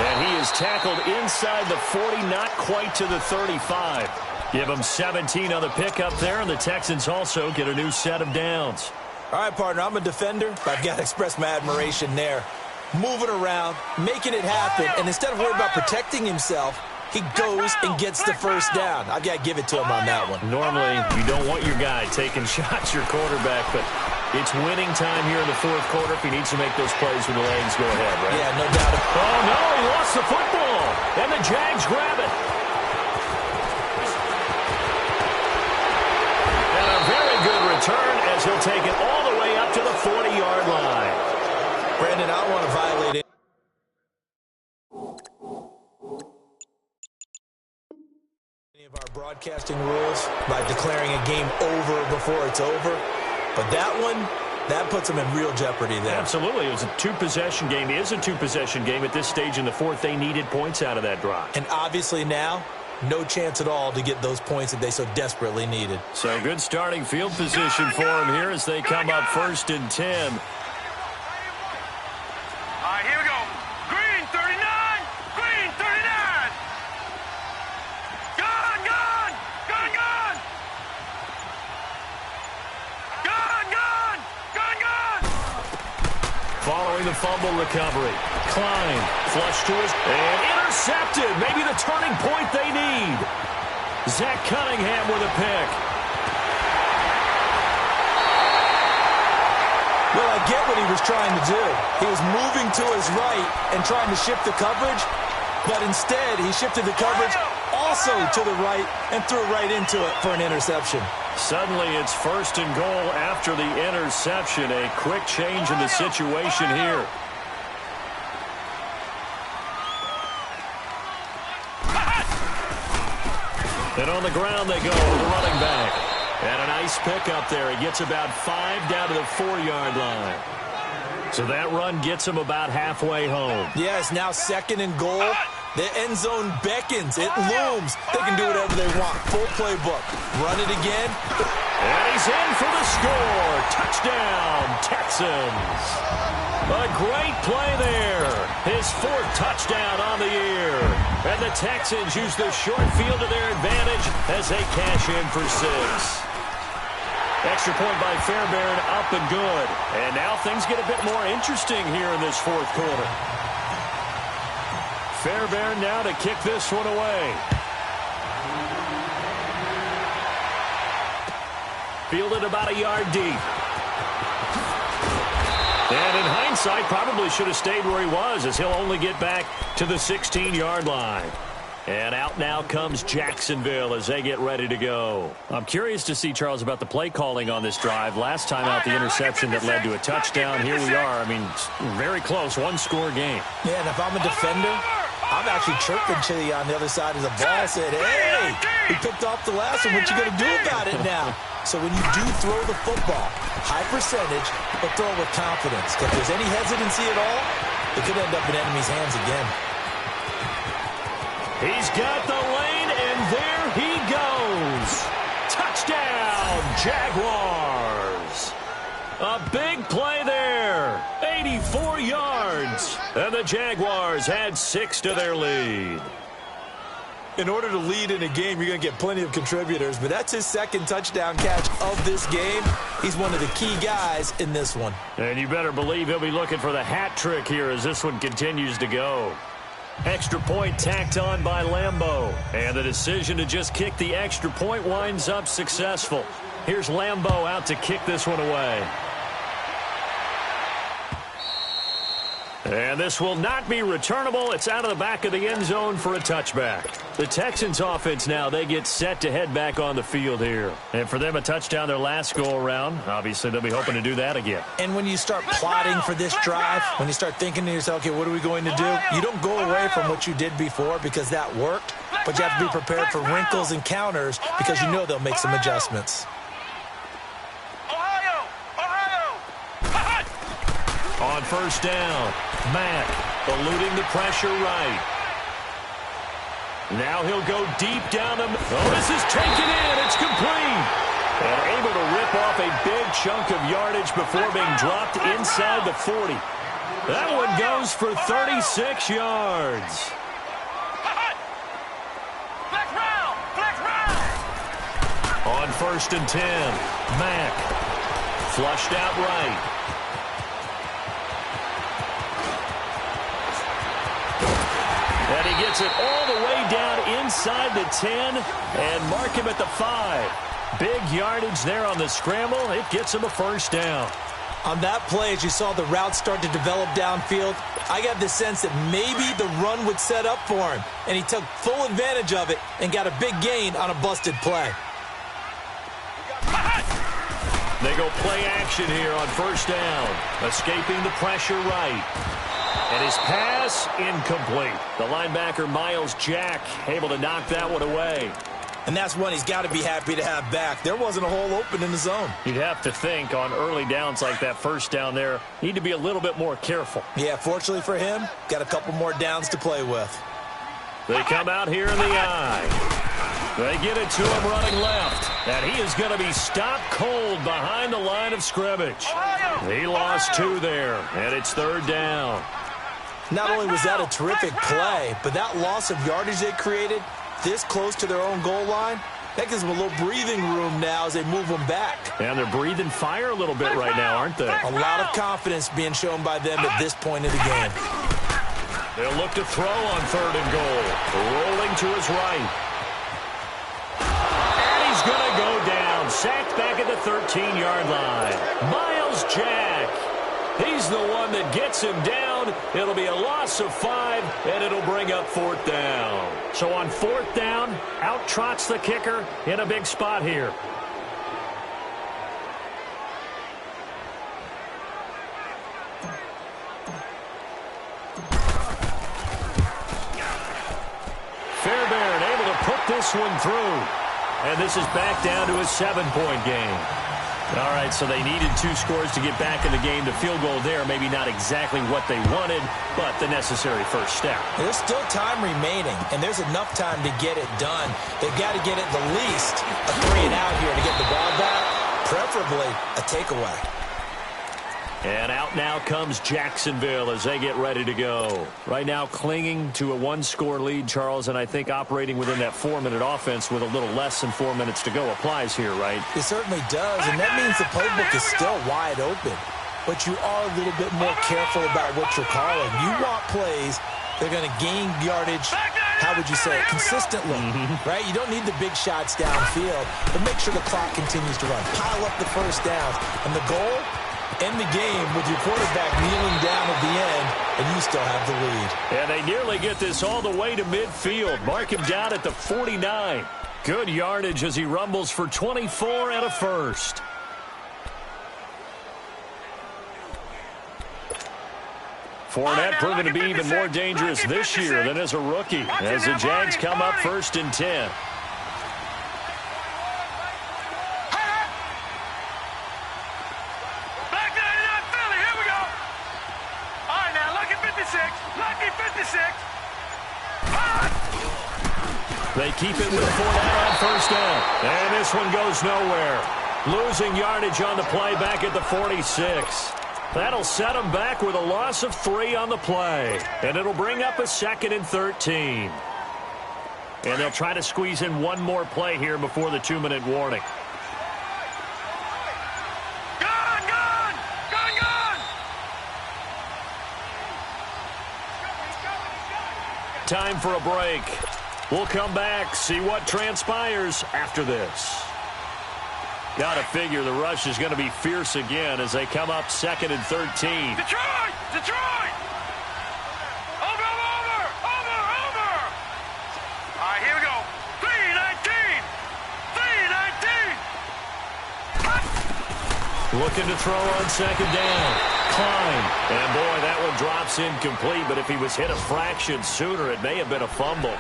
And he is tackled inside the 40, not quite to the 35. Give him 17 on the pickup there, and the Texans also get a new set of downs. All right, partner, I'm a defender, but I've got to express my admiration there. Moving around, making it happen, and instead of worrying about protecting himself, he goes and gets the 1st down. I've got to give it to him on that one. Normally, you don't want your guy taking shots, your quarterback, but it's winning time here in the 4th quarter. If he needs to make those plays with the legs, go ahead, right? Yeah, no doubt. Oh, no, he lost the football, and the Jags grab it. And a very good return as he'll take it all the way up to the 40-yard line. Brandon, I don't want to violate it. broadcasting rules by declaring a game over before it's over. But that one, that puts them in real jeopardy there. Absolutely. It was a two-possession game. It is a two-possession game at this stage in the fourth. They needed points out of that drive. And obviously now, no chance at all to get those points that they so desperately needed. So good starting field position for them here as they come up 1st and 10. All right, here we go. Green 39. Green 39. Gone, gone. Gone, gone. Gone, gone. Gone, gone. Following the fumble recovery. Klein flushed to his and intercepted. Maybe the turning point they need. Zach Cunningham with a pick. Well, I get what he was trying to do. He was moving to his right and trying to shift the coverage, but instead he shifted the coverage also to the right and threw right into it for an interception. Suddenly it's 1st and goal after the interception. A quick change in the situation here. And on the ground they go with the running back. And a nice pick up there. He gets about 5 down to the 4-yard line. So that run gets him about halfway home. Yeah, it's now 2nd and goal. The end zone beckons. It looms. They can do whatever they want. Full playbook. Run it again. And he's in for the score. Touchdown, Texans. A great play there. His 4th touchdown on the year. And the Texans use the short field to their advantage as they cash in for 6. Extra point by Fairbairn, up and good. And now things get a bit more interesting here in this 4th quarter. Fairbairn now to kick this one away. Fielded about a yard deep. And in hindsight, probably should have stayed where he was, as he'll only get back to the 16-yard line. And out now comes Jacksonville as they get ready to go. I'm curious to see, Charles, about the play calling on this drive. Last time out, the interception that led to a touchdown. Here we are. I mean, very close, one-score game. Yeah, and if I'm a defender, I'm actually chirping to you on the other side of the ball, saying, hey, he picked off the last one. What you going to do about it now? So when you do throw the football, high percentage, but throw it with confidence. If there's any hesitancy at all, it could end up in enemy's hands again. He's got the lane, and there he goes. Touchdown, Jaguars. A big play there. 84 yards. And the Jaguars had 6 to their lead. In order to lead in a game, you're going to get plenty of contributors, but that's his 2nd touchdown catch of this game. He's one of the key guys in this one. And you better believe he'll be looking for the hat trick here as this one continues to go. Extra point tacked on by Lambeau. And the decision to just kick the extra point winds up successful. Here's Lambeau out to kick this one away. And this will not be returnable. It's out of the back of the end zone for a touchback. The Texans offense now, they get set to head back on the field here. And for them, a touchdown their last go-around. Obviously, they'll be hoping to do that again. And when you start plotting for this drive, when you start thinking to yourself, okay, what are we going to do? You don't go away from what you did before because that worked, but you have to be prepared for wrinkles and counters because you know they'll make some adjustments. On 1st down, Mack eluding the pressure right. Now he'll go deep down the middle. Oh, this is taken in. It's complete. And able to rip off a big chunk of yardage before being dropped inside the 40. That one goes for 36 yards. On 1st and 10, Mack flushed out right. And he gets it all the way down inside the 10 and mark him at the 5. Big yardage there on the scramble. It gets him a 1st down. On that play, as you saw the route start to develop downfield, I got the sense that maybe the run would set up for him. And he took full advantage of it and got a big gain on a busted play. They go play action here on 1st down. Escaping the pressure right. And his pass incomplete. The linebacker, Miles Jack, able to knock that one away. And that's one he's got to be happy to have back. There wasn't a hole open in the zone. You'd have to think on early downs like that first down there, need to be a little bit more careful. Yeah, fortunately for him, got a couple more downs to play with. They come out here in the eye. They get it to him running left. And he is going to be stopped cold behind the line of scrimmage. He lost 2 there, and it's 3rd down. Not only was that a terrific play, but that loss of yardage they created this close to their own goal line, that gives them a little breathing room now as they move them back. And they're breathing fire a little bit right now, aren't they? A lot of confidence being shown by them at this point in the game. They'll look to throw on 3rd and goal. Rolling to his right. And he's going to go down. Sacked back at the 13-yard line. Myles Jack. He's the one that gets him down. It'll be a loss of 5, and it'll bring up 4th down. So on 4th down, out trots the kicker in a big spot here. Fairbairn able to put this one through. And this is back down to a 7-point game. All right, so they needed 2 scores to get back in the game. The field goal there, maybe not exactly what they wanted, but the necessary first step. There's still time remaining, and there's enough time to get it done. They've got to get at the least a 3 and out here to get the ball back, preferably a takeaway. And out now comes Jacksonville as they get ready to go. Right now clinging to a 1-score lead, Charles, and I think operating within that 4-minute offense with a little less than 4 minutes to go applies here, right? It certainly does, and that means the playbook is still wide open. But you are a little bit more careful about what you're calling. You want plays that are going to gain yardage, how would you say it, consistently, right? You don't need the big shots downfield, but make sure the clock continues to run. Pile up the first downs, and the goal, end the game with your quarterback kneeling down at the end, and you still have the lead. And they nearly get this all the way to midfield. Mark him down at the 49. Good yardage as he rumbles for 24 and a first. Fournette proving to be even more dangerous this year than as a rookie as the Jags come up 1st and 10. They keep it with Fournette on 1st down. And this one goes nowhere. Losing yardage on the play back at the 46. That'll set them back with a loss of 3 on the play. And it'll bring up a 2nd and 13. And they'll try to squeeze in one more play here before the 2-minute warning. Time for a break. We'll come back, see what transpires after this. Got to figure the rush is going to be fierce again as they come up 2nd and 13. Detroit! Detroit! Over! All right, here we go. 3-19! Looking to throw on 2nd down. Klein. And boy, that one drops incomplete, but if he was hit a fraction sooner, it may have been a fumble.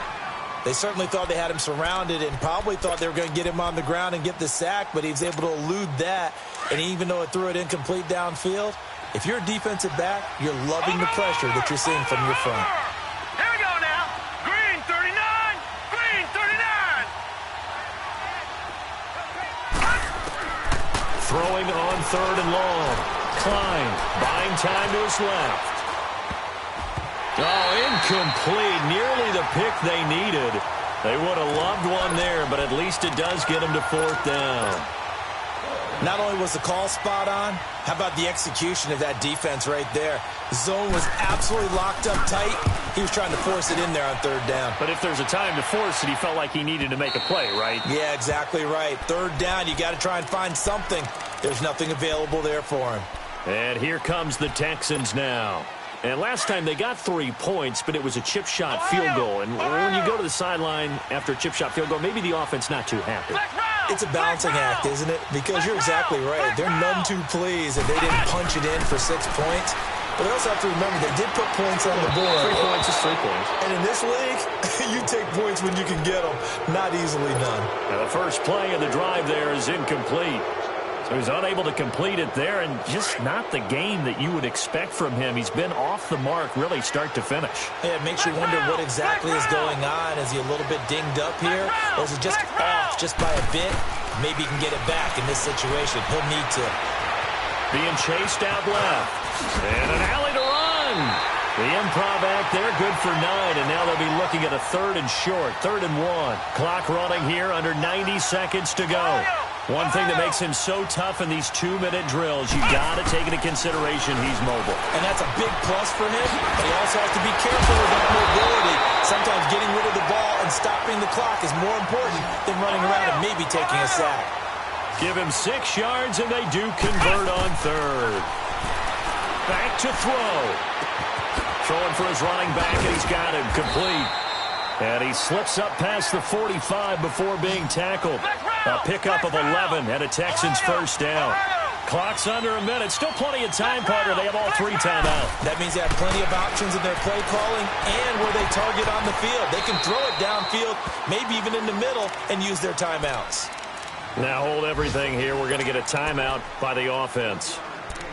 They certainly thought they had him surrounded and probably thought they were going to get him on the ground and get the sack, but he was able to elude that. And even though it threw it incomplete downfield, if you're a defensive back, you're loving the pressure that you're seeing from your front. Here we go now. Green 39. Green 39. Throwing on 3rd and long. Klein buying time to his left. Oh, incomplete. Nearly the pick they needed. They would have loved one there, but at least it does get them to 4th down. Not only was the call spot on, how about the execution of that defense right there? The zone was absolutely locked up tight. He was trying to force it in there on 3rd down. But if there's a time to force it, he felt like he needed to make a play, right? Yeah, exactly right. 3rd down, you got to try and find something. There's nothing available there for him. And here comes the Texans now. And last time they got 3 points, but it was a chip shot field goal. And when you go to the sideline after a chip shot field goal, maybe the offense not too happy. It's a balancing act, isn't it? Because you're exactly right. They're none too pleased that they didn't punch it in for 6 points. But they also have to remember they did put points on the board. 3 points is 3 points. And in this league, you take points when you can get them. Not easily done. Now the first play of the drive there is incomplete. So he's unable to complete it there, and just not the game that you would expect from him. He's been off the mark really start to finish. Yeah, it makes you wonder what exactly is going on. Is he a little bit dinged up here? Or is it just off just by a bit? Maybe he can get it back in this situation. He'll need to. Being chased out left. And an alley to run. The improv act there, good for 9, and now they'll be looking at a 3rd and short, 3rd and 1. Clock running here, under 90 seconds to go. One thing that makes him so tough in these 2-minute drills, you got to take into consideration he's mobile. And that's a big plus for him, but he also has to be careful with that mobility. Sometimes getting rid of the ball and stopping the clock is more important than running around and maybe taking a sack. Give him 6 yards, and they do convert on 3rd. Back to throw. Throwing for his running back, and he's got him complete. And he slips up past the 45 before being tackled. A pickup of 11 and a Texans first down. Clock's under a minute. Still plenty of time, partner. They have all 3 timeouts. That means they have plenty of options in their play calling and where they target on the field. They can throw it downfield, maybe even in the middle, and use their timeouts. Now hold everything here. We're going to get a timeout by the offense,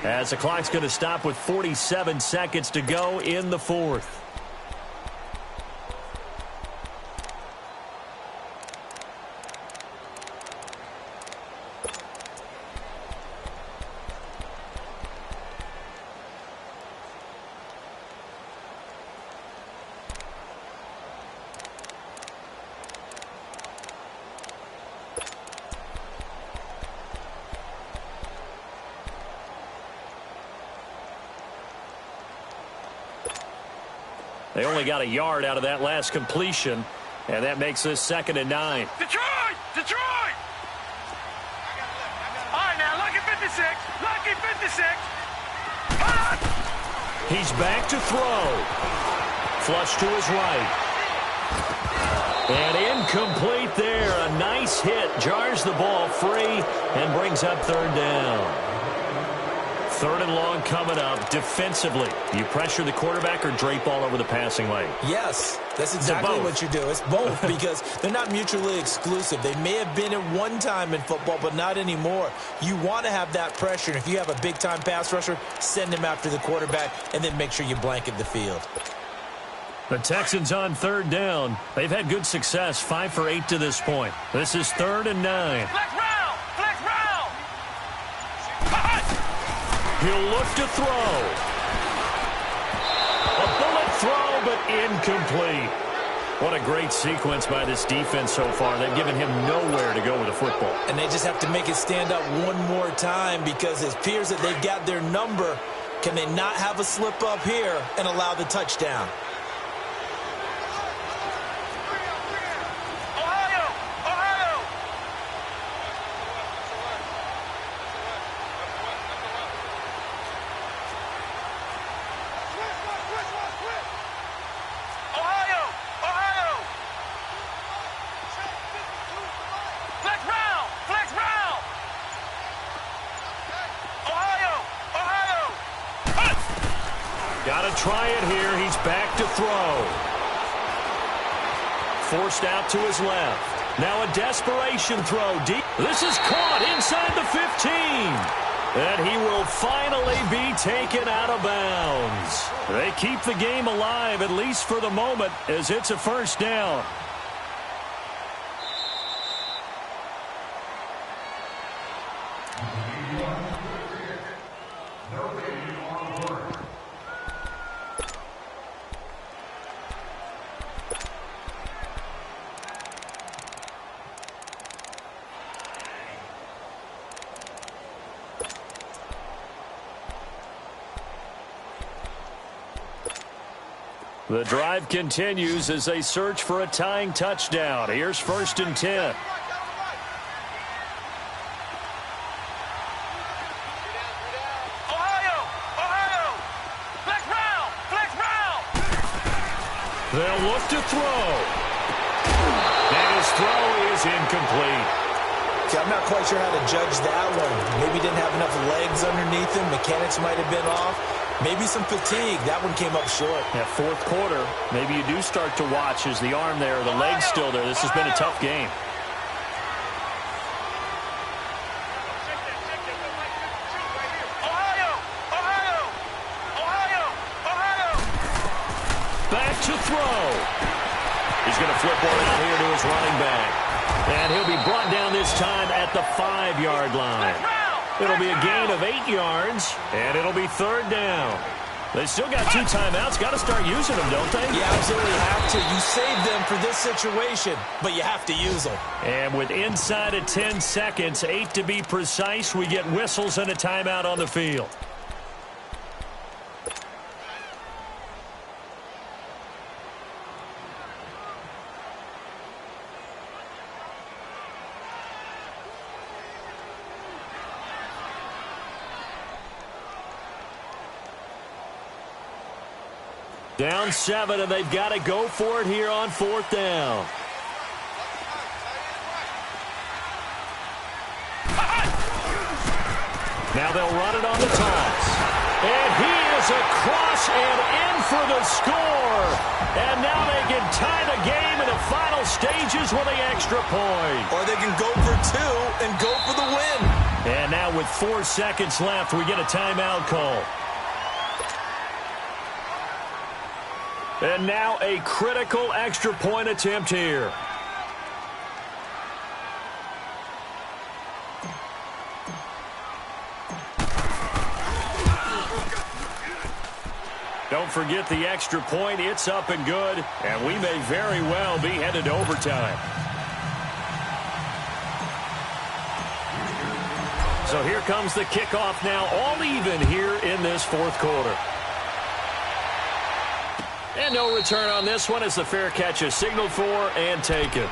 as the clock's going to stop with 47 seconds to go in the 4th. They only got a yard out of that last completion, and that makes this 2nd and 9. Detroit! Detroit! All right, now, lucky 56. Lucky 56. Hot! He's back to throw. Flush to his right. And incomplete there. A nice hit. Jars the ball free and brings up 3rd down. 3rd and long coming up. Defensively, you pressure the quarterback or drape all over the passing lane? Yes, that's exactly what you do. It's both because they're not mutually exclusive. They may have been at one time in football, but not anymore. You want to have that pressure. And if you have a big-time pass rusher, send him after the quarterback and then make sure you blanket the field. The Texans on 3rd down. They've had good success, 5 for 8 to this point. This is 3rd and 9. Flex round! Flex round! He'll look to throw. A bullet throw, but incomplete. What a great sequence by this defense so far. They've given him nowhere to go with the football. And they just have to make it stand up one more time because it appears that they've got their number. Can they not have a slip up here and allow the touchdown? Got to try it here. He's back to throw. Forced out to his left. Now a desperation throw deep. This is caught inside the 15. And he will finally be taken out of bounds. They keep the game alive, at least for the moment, as it's a first down. The drive continues as they search for a tying touchdown. Here's 1st and 10. Ohio! Flex round! They'll look to throw. And his throw is incomplete. See, I'm not quite sure how to judge that one. Maybe didn't have enough legs underneath him. Mechanics might have been off. Maybe some fatigue. That one came up short. That fourth quarter, maybe you do start to watch as the arm there, the leg's still there. This has been a tough game. Back to throw. He's going to flip one out here to his running back. And he'll be brought down this time at the 5-yard line. It'll be a gain of 8 yards, and it'll be third down. They still got 2 timeouts. Got to start using them, don't they? You absolutely have to. You save them for this situation, but you have to use them. And with inside of 10 seconds, 8 to be precise, we get whistles and a timeout on the field. Down 7, and they've got to go for it here on 4th down. Now they'll run it on the toss. And he is across and in for the score. And now they can tie the game in the final stages with the extra point. Or they can go for 2 and go for the win. And now with 4 seconds left, we get a timeout call. And now a critical extra point attempt here. Don't forget the extra point. It's up and good. And we may very well be headed to overtime. So here comes the kickoff now, all even here in this 4th quarter. And no return on this one as the fair catch is signaled for and taken.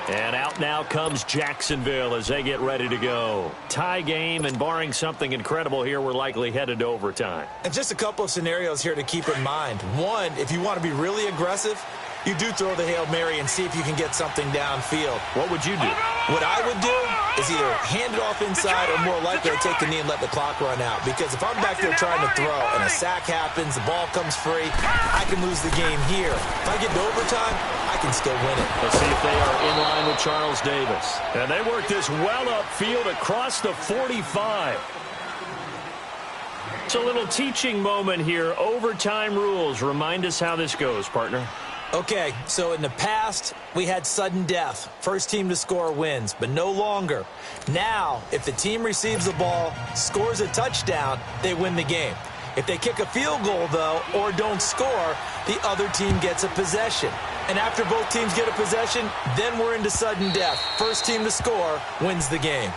And out now comes Jacksonville as they get ready to go. Tie game, and barring something incredible here, we're likely headed to overtime. And just a couple of scenarios here to keep in mind. One, if you want to be really aggressive, you do throw the Hail Mary and see if you can get something downfield. What would you do? What I would do is either hand it off inside or more likely to take the knee and let the clock run out. Because if I'm back there trying to throw and a sack happens, the ball comes free, I can lose the game here. If I get to overtime, I can still win it. Let's see if they are in line with Charles Davis. And they work this well upfield across the 45. It's a little teaching moment here. Overtime rules. Remind us how this goes, partner. Okay, so in the past, we had sudden death. First team to score wins, but no longer. Now, if the team receives the ball, scores a touchdown, they win the game. If they kick a field goal, though, or don't score, the other team gets a possession. And after both teams get a possession, then we're into sudden death. First team to score wins the game.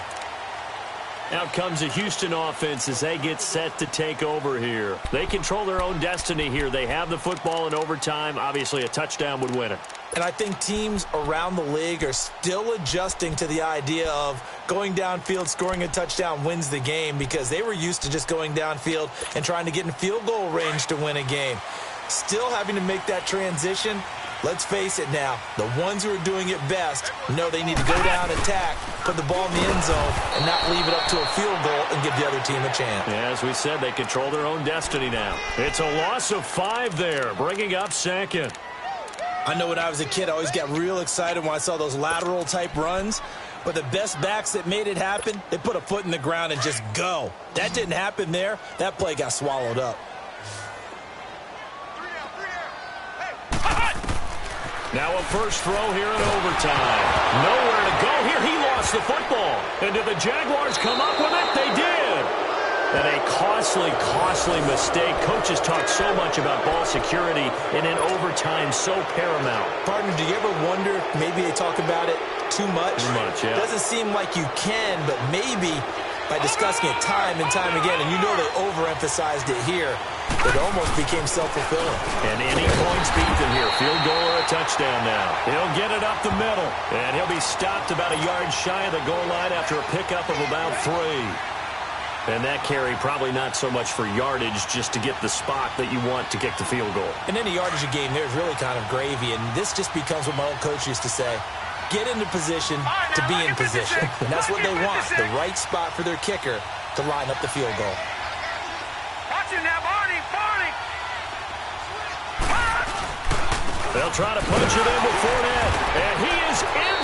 Out comes the Houston offense as they get set to take over here. They control their own destiny here. They have the football in overtime. Obviously, a touchdown would win it. And I think teams around the league are still adjusting to the idea of going downfield, scoring a touchdown wins the game, because they were used to just going downfield and trying to get in field goal range to win a game. Still having to make that transition. Let's face it now, the ones who are doing it best know they need to go down, attack, put the ball in the end zone, and not leave it up to a field goal and give the other team a chance. Yeah, as we said, they control their own destiny now. It's a loss of 5 there, bringing up second. I know when I was a kid, I always got real excited when I saw those lateral-type runs. But the best backs that made it happen, they put a foot in the ground and just go. That didn't happen there. That play got swallowed up. Now a first throw here in overtime. Nowhere to go here. He lost the football. And did the Jaguars come up with it? They did. And a costly, costly mistake. Coaches talk so much about ball security, and in overtime, so paramount. Partner, do you ever wonder if maybe they talk about it too much? Too much, yeah. Doesn't seem like you can, but maybe by discussing it time and time again, and you know they overemphasized it here, it almost became self-fulfilling. And any points beat them here. Field goal or a touchdown now. He'll get it up the middle. And he'll be stopped about a yard shy of the goal line after a pickup of about 3. And that carry probably not so much for yardage, just to get the spot that you want to kick the field goal. And any yardage you gain there is really kind of gravy, and this just becomes what my old coach used to say. Get into position to be in position. And that's what they want, the right spot for their kicker to line up the field goal. Watch him now, Barney. They'll try to punch it in with Fournette. And he is in